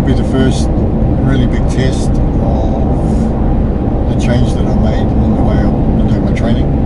will be the first really big test of the change that I made in the way I've been doing my training.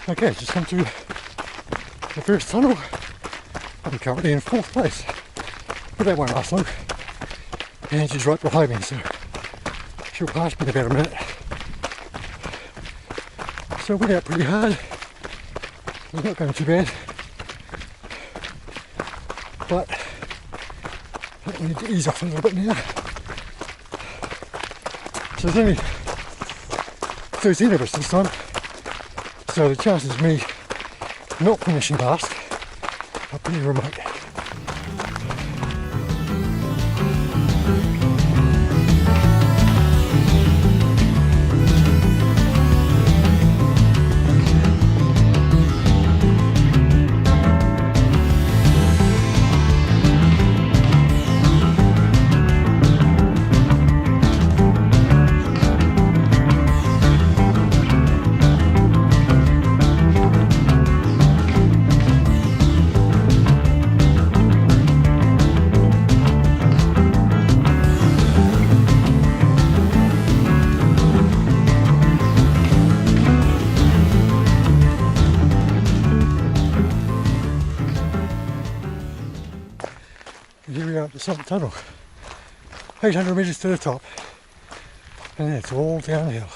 Okay, just come through the first tunnel. I'm currently in 4th place, but that won't last long. And she's right behind me, so she'll pass me in about a minute. So I went out pretty hard. I'm not going too bad, but I need to ease off a little bit now. So there's only 13 of us this time. So the chances of me not finishing last are pretty remote. Here we are at the summit tunnel, 800 metres to the top, and then it's all downhill.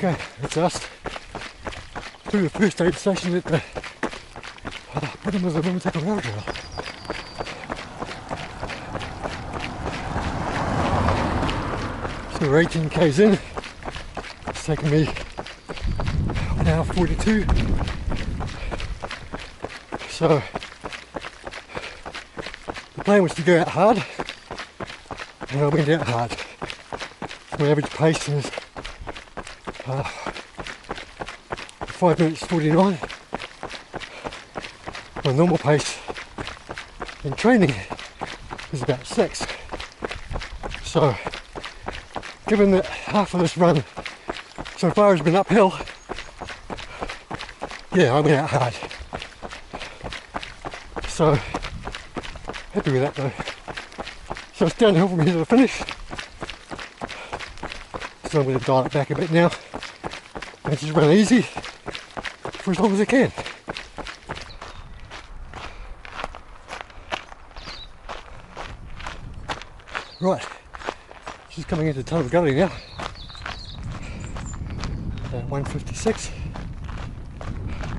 Okay, it's us through the first aid station at the Hutt River Trail. So we're 18 k's in. It's taken me 1 hour 42. So the plan was to go out hard, and I went out hard. My average pace is 5 minutes 49. My normal pace in training is about 6. So given that half of this run so far has been uphill, yeah, I went out hard. So happy with that though. So it's downhill from here to the finish. So I'm going to dial it back a bit now and just run easy for as long as I can. Right, just coming into Tunnel Gully now. At 1:56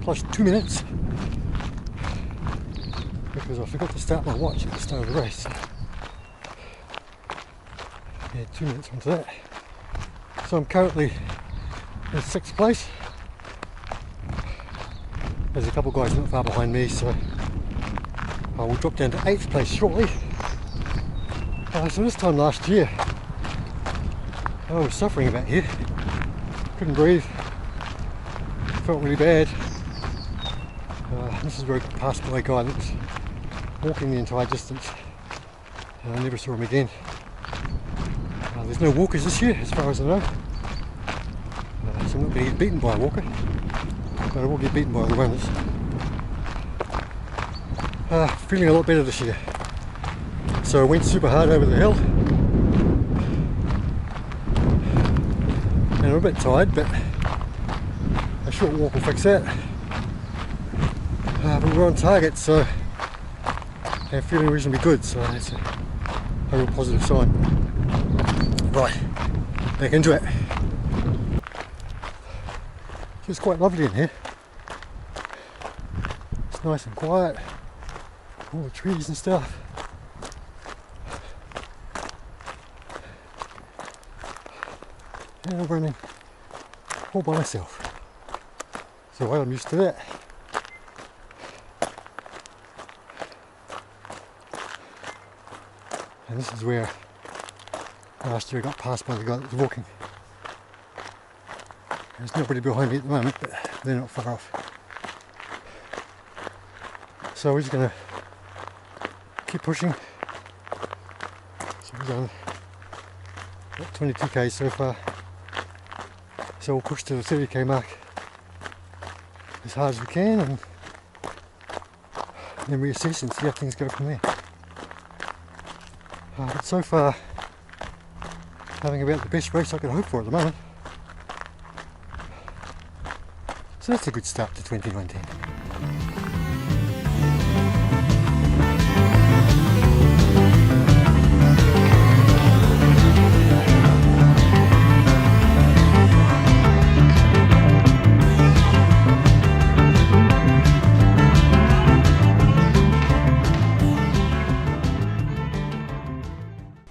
plus 2 minutes because I forgot to start my watch at the start of the race. Yeah, 2 minutes onto that. So I'm currently in 6th place. There's a couple of guys not far behind me, so I will drop down to 8th place shortly. So this time last year, I was suffering about here. Couldn't breathe. Felt really bad. This is where I got passed by a guy that was walking the entire distance. I never saw him again. There's no walkers this year, as far as I know. So I'm not going to get beaten by a walker, but I will get beaten by the runners. Feeling a lot better this year. So I went super hard over the hill. And I'm a bit tired, but a short walk will fix that. But we're on target, so I'm feeling reasonably good, so that's a real positive sign. Right, back into it. It's quite lovely in here. It's nice and quiet, all the trees and stuff. And I'm running all by myself, so I'm used to that. And this is where last year I got passed by the guy that was walking. There's nobody behind me at the moment, but they're not far off. So we're just going to keep pushing. So we've done about 22 k's so far. So we'll push to the 30k mark as hard as we can, and then reassess and see how things go from there. But so far, having about the best race I could hope for at the moment. So that's a good start to 2019.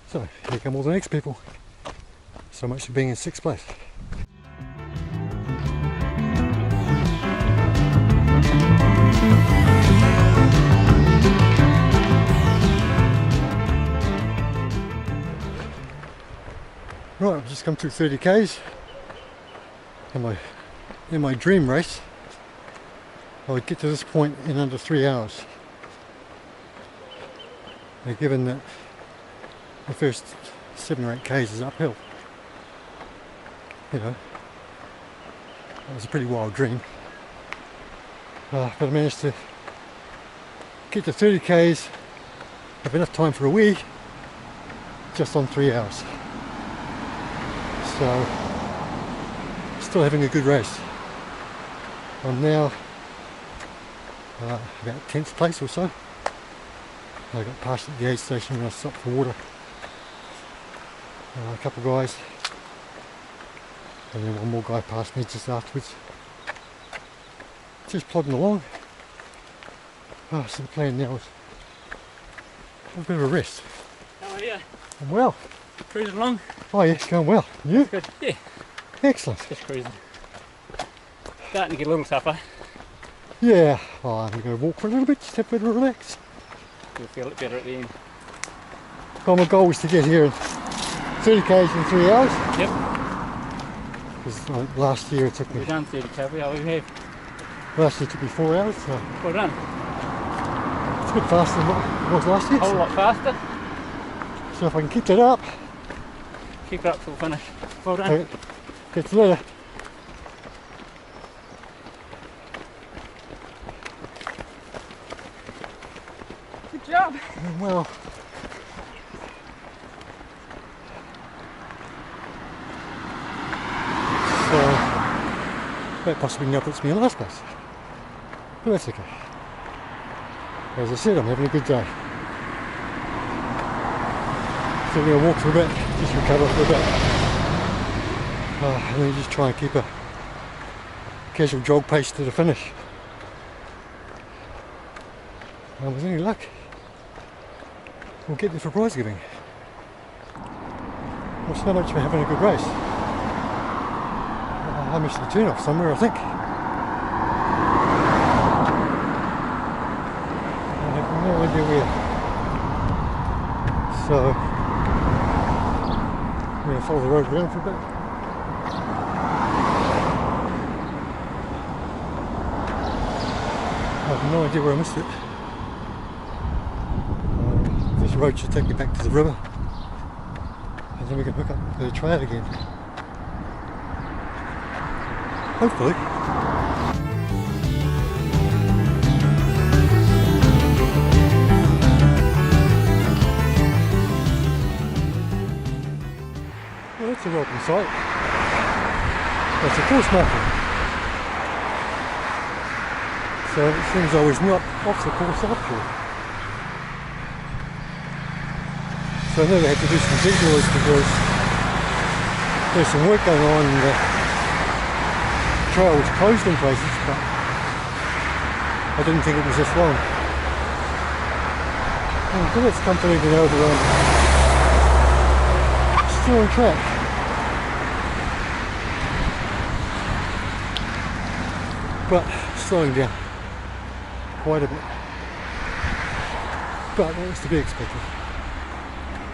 So here come all the next people. So much for being in 6th place. Right, I've just come through 30 k's. In my dream race, I would get to this point in under 3 hours. Now, given that the first 7 or 8 k's is uphill, you know, that was a pretty wild dream. But I managed to get to 30 k's, have enough time for a wee, just on 3 hours. So, still having a good race. I'm now about 10th place or so. I got past at the aid station when I stopped for water. A couple of guys And then one more guy passed me just afterwards. Just plodding along. So the plan now is have a bit of a rest. How are you? I'm well. Cruising along? Oh yes, going well. You? Good. Yeah. Excellent. Just cruising. Starting to get a little tougher. Yeah. Oh, I'm going to walk for a little bit, just have a bit of relax. You'll feel it better at the end. Well, my goal was to get here in 30 k's in 3 hours. Yep. Because last year it took me. We've done 30 kV, oh we have. Last year it took me 4 hours, so Well done. it's a bit faster than what it was last year. A whole lot faster. So if I can keep that up, Keep it up till finish. Well done. okay, get you later. Good job. Well, so that possibly now puts me in last place, but that's okay. As I said, I'm having a good day. So I'm going to walk for a bit, just recover for a bit, and then just try and keep a casual jog pace to the finish. And with any luck, we'll get there for prize giving. Well, so much for having a good race. I missed the turn off somewhere, I think. I have no idea where. So, I'm going to follow the road around for a bit. I have no idea where I missed it. This road should take me back to the river, and then we can hook up to the trail again. Hopefully. Well, that's a welcome sight. That's a course marker. So it seems I was not off the course after all. So I know they had to do some detours because there's some work going on and the trail was closed in places, but I didn't think it was this long. But it's comforting to know that I'm still on track. But slowing down quite a bit. But that was to be expected.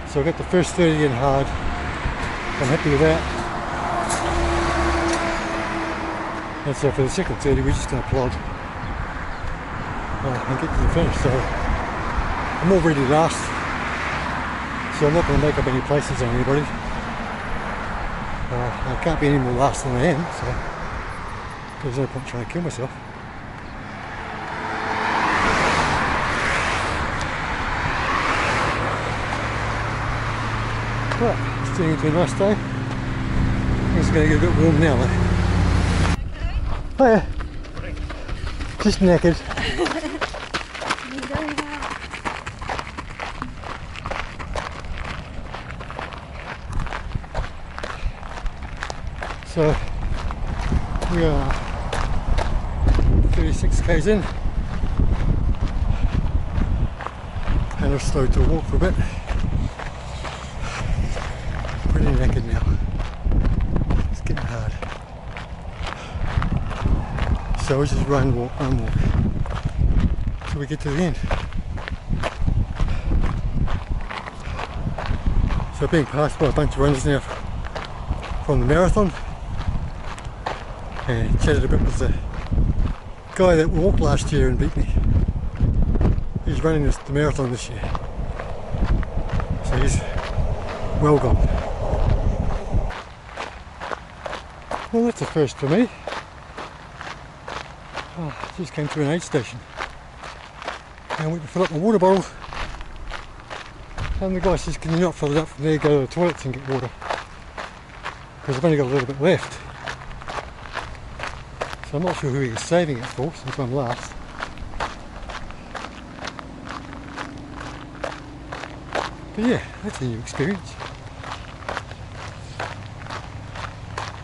So I got the first 30 in hard. I'm happy with that. And so for the second 30 we're just going to plod and get to the finish. So I'm already last. So I'm not going to make up any places on anybody. I can't be any more last than I am, so there's no point trying to kill myself. But it's turning into a nice day. It's going to get a bit warm now, though. Hiya. Just knackered. So we are 36 k's in, and I've started to walk for a bit. Pretty knackered now. It's getting hard. So we just run, walk, till we get to the end. So being passed by a bunch of runners now from the marathon, and chatted a bit with the guy that walked last year and beat me. He's running the marathon this year, so he's well gone. Well, that's a first for me. Just came through an aid station and went to fill up my water bottle, and the guy says, can you not fill it up from there, go to the toilets and get water, because I've only got a little bit left. So I'm not sure who he was saving it for, since I'm last. But yeah, that's a new experience.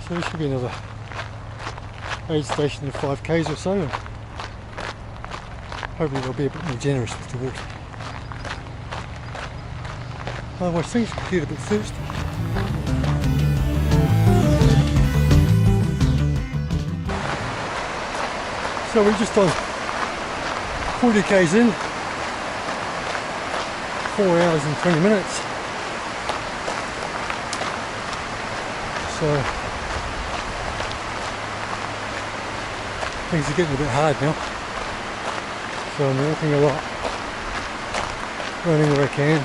So there should be another aid station of 5k's or so, and hopefully they'll be a bit more generous with the water. Otherwise things could get a bit thirsty. So we're just on 40k's in, 4 hours and 20 minutes. So things are getting a bit hard now. So I'm walking a lot, running where I can.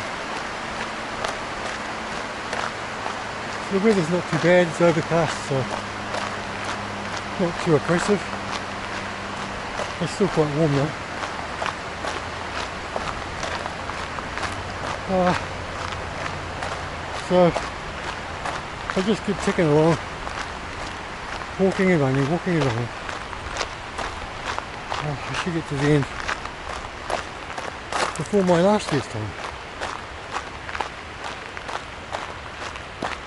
So the weather's not too bad, it's overcast, so not too oppressive. It's still quite warm though. So I just keep ticking along, walking and running, walking and running. I should get to the end before my last year's time.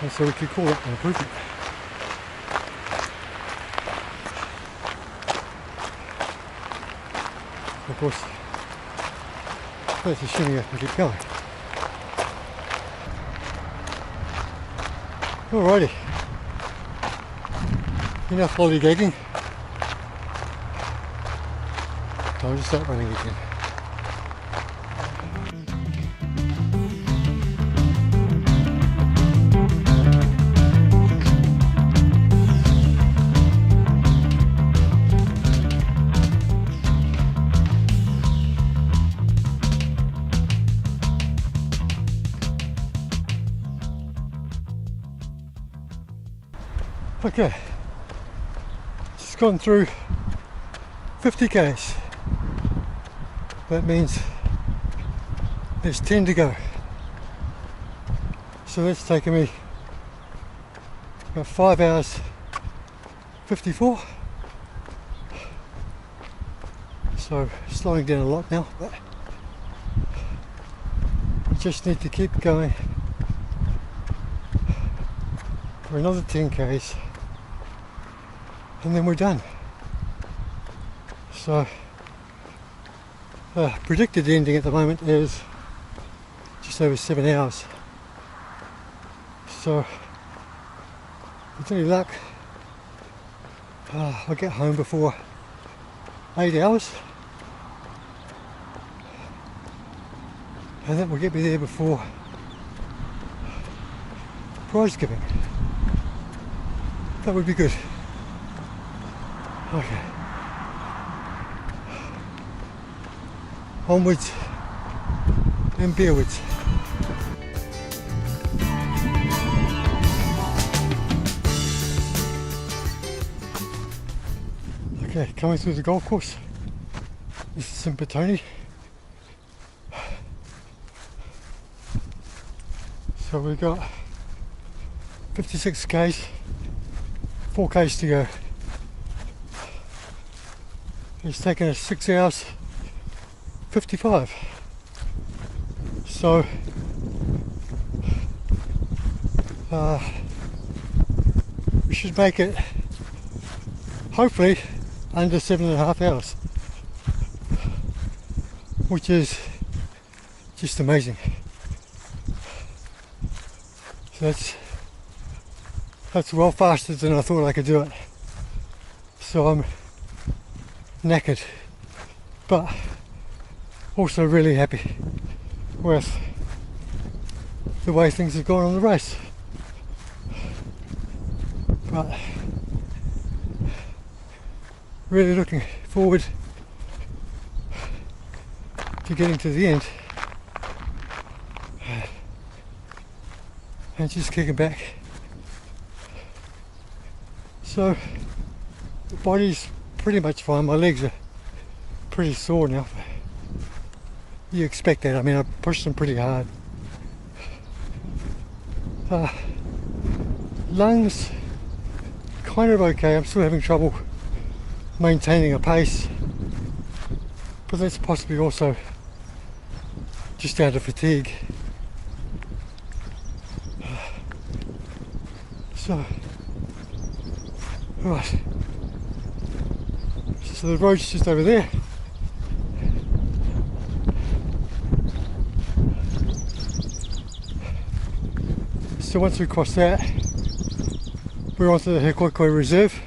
And so we could call that an improvement. Of course, that's assuming I can keep going. Alrighty, enough lollygagging. Time to start running again. Okay, just gone through 50k's. That means there's 10 to go. So that's taken me about 5 hours 54. So slowing down a lot now, but we just need to keep going for another 10k's. And then we're done. So predicted ending at the moment is just over 7 hours. So with any luck, I'll get home before 8 hours, and that will get me there before prize giving. That would be good. Okay. Onwards and beerwards. Okay, coming through the golf course. This is Simpatoni. So we've got 56k's, 4k's to go. It's taken us 6 hours 55. So we should make it hopefully under 7.5 hours, which is just amazing. So that's well faster than I thought I could do it. So I'm knackered, but also really happy with the way things have gone on the race. But really looking forward to getting to the end and just kicking back. So the body's pretty much fine. My legs are pretty sore now. You expect that. I mean, I pushed them pretty hard. Lungs kind of okay. I'm still having trouble maintaining a pace, but that's possibly also just down to fatigue. So Right, so the road's just over there. So once we cross that, we're onto the Hutt River Reserve,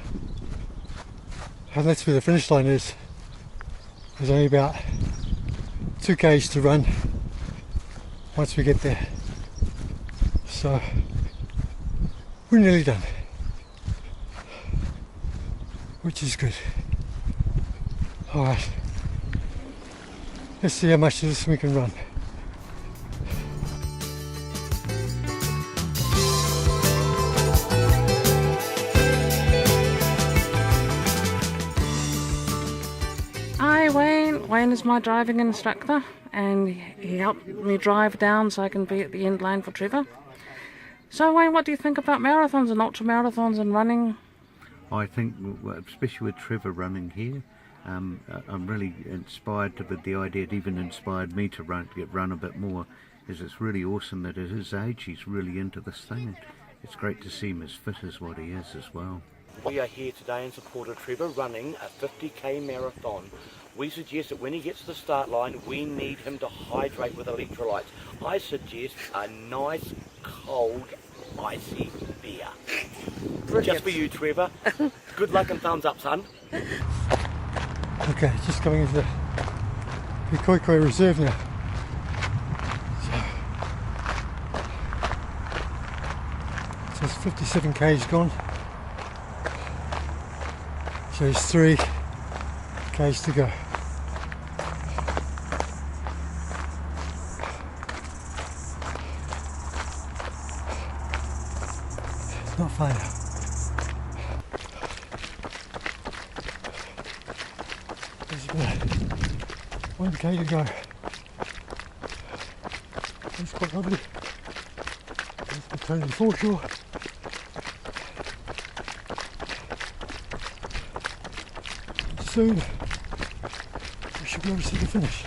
and that's where the finish line is. There's only about 2 k's to run once we get there, so we're nearly done, which is good. Alright, let's see how much of this we can run. Hi Wayne. Wayne is my driving instructor and he helped me drive down so I can be at the end line for Trevor. So Wayne, what do you think about marathons and ultra marathons and running? I think, especially with Trevor running here, I'm really inspired with the idea. It even inspired me to run a bit more. Is it's really awesome that at his age he's really into this thing. It's great to see him as fit as what he is as well. We are here today in support of Trevor running a 50k marathon. We suggest that when he gets to the start line, we need him to hydrate with electrolytes. I suggest a nice, cold, icy beer. Brilliant. Just for you, Trevor. Good luck and thumbs up, son. Okay, just coming into the Hutt River Reserve now. So it's 57 k's gone. So there's 3 k's to go. It's not far now. There's about 1 k to go. It's quite lovely. It's the Tony foreshore. Soon we should be able to see the finish.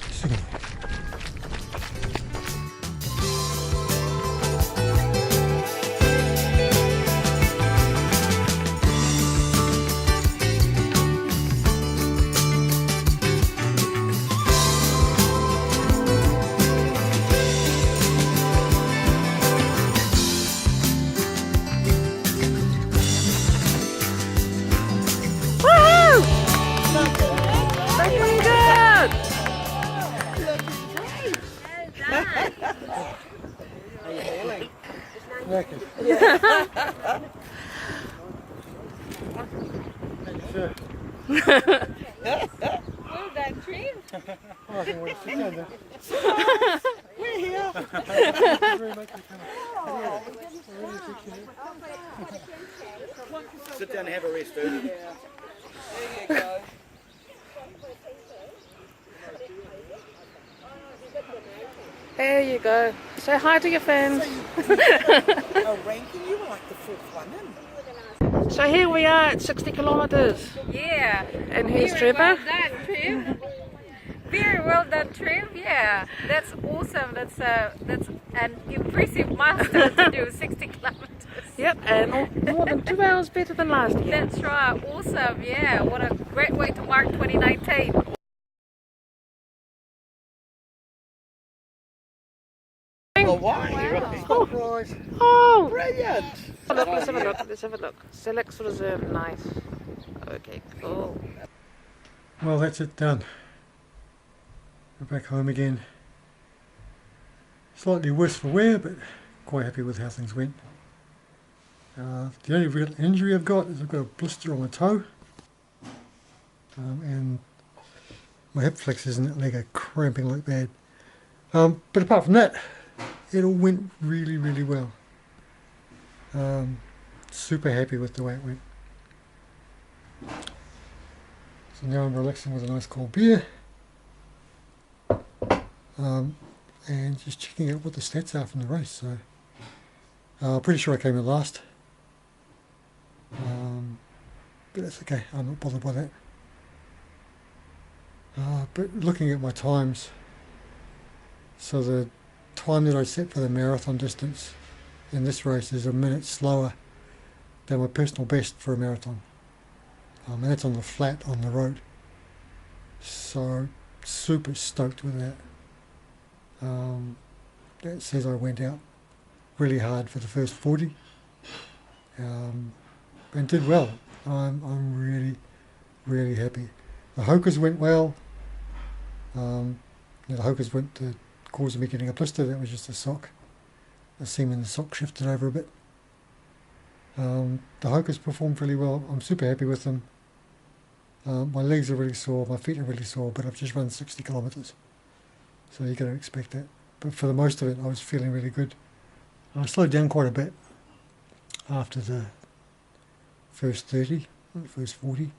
Soon. Well done, Trev. Oh, I think we're sitting down there. We're here. Thank you very much for coming. I really appreciate it. Sit down and have a rest, dude. There you go. There you go. Say hi to your fans. Oh, ranking, you were like the 4th one in. So here we are at 60 kilometers. Yeah. And here's Very Trevor. well done, Trev. Very well done, Trev. Yeah, that's awesome. That's an impressive milestone to do 60 kilometers. Yep, and more than 2 hours better than last year. That's right. Awesome. Yeah. What a great way to mark 2019. Oh! Brilliant! Look, let's have a look. Let's have a look. Select reserve. Nice. Okay, cool. Well, that's it done. We're back home again. Slightly worse for wear, but quite happy with how things went. The only real injury I've got is I've got a blister on my toe, and my hip flexors and that leg are cramping like bad. But apart from that, it all went really, really well. Super happy with the way it went. So now I'm relaxing with a nice cold beer, and just checking out what the stats are from the race. So pretty sure I came in last, but that's okay, I'm not bothered by that. But looking at my times, so the time that I set for the marathon distance in this race is a minute slower than my personal best for a marathon. And that's on the flat on the road. So super stoked with that. That says I went out really hard for the first 40 and did well. I'm really, really happy. The hokers went well. The hokers went to cause me getting a blister. That was just a sock. The seam in the sock shifted over a bit. The hokers performed really well. I'm super happy with them. My legs are really sore, my feet are really sore, but I've just run 60 kilometres. So you're going to expect that. But for the most of it, I was feeling really good. I slowed down quite a bit after the first 30, first 40.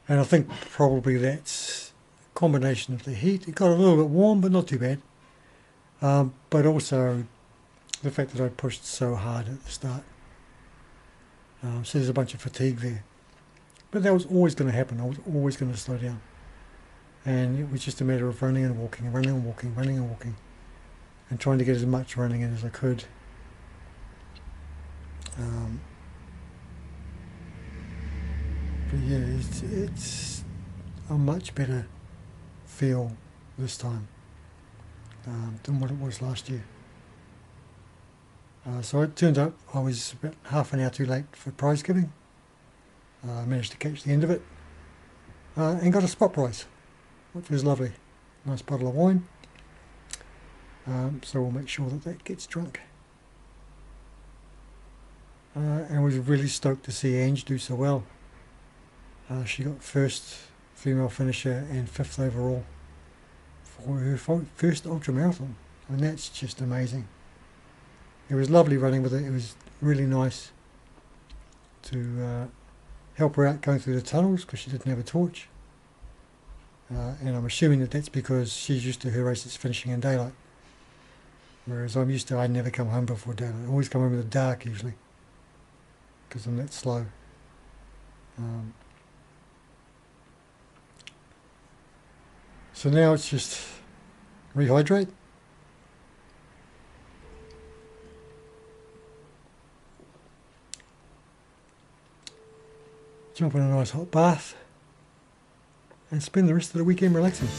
And I think probably that's a combination of the heat. It got a little bit warm, but not too bad. But also the fact that I pushed so hard at the start. So there's a bunch of fatigue there. But that was always going to happen. I was always going to slow down. And it was just a matter of running and walking, running and walking, running and walking. And trying to get as much running in as I could. But yeah, it's a much better feel this time than what it was last year. So it turned out I was about half an hour too late for prize giving. I managed to catch the end of it and got a spot prize, which was lovely. Nice bottle of wine. So we'll make sure that that gets drunk. And was really stoked to see Ange do so well. She got first female finisher and 5th overall for her first ultra marathon. I mean, that's just amazing. It was lovely running with it. It was really nice to help her out going through the tunnels because she didn't have a torch. And I'm assuming that that's because she's used to her races finishing in daylight. Whereas I'm used to, I never come home before daylight. I always come home in the dark usually because I'm that slow. So now it's just rehydrate. Jump in a nice hot bath and spend the rest of the weekend relaxing.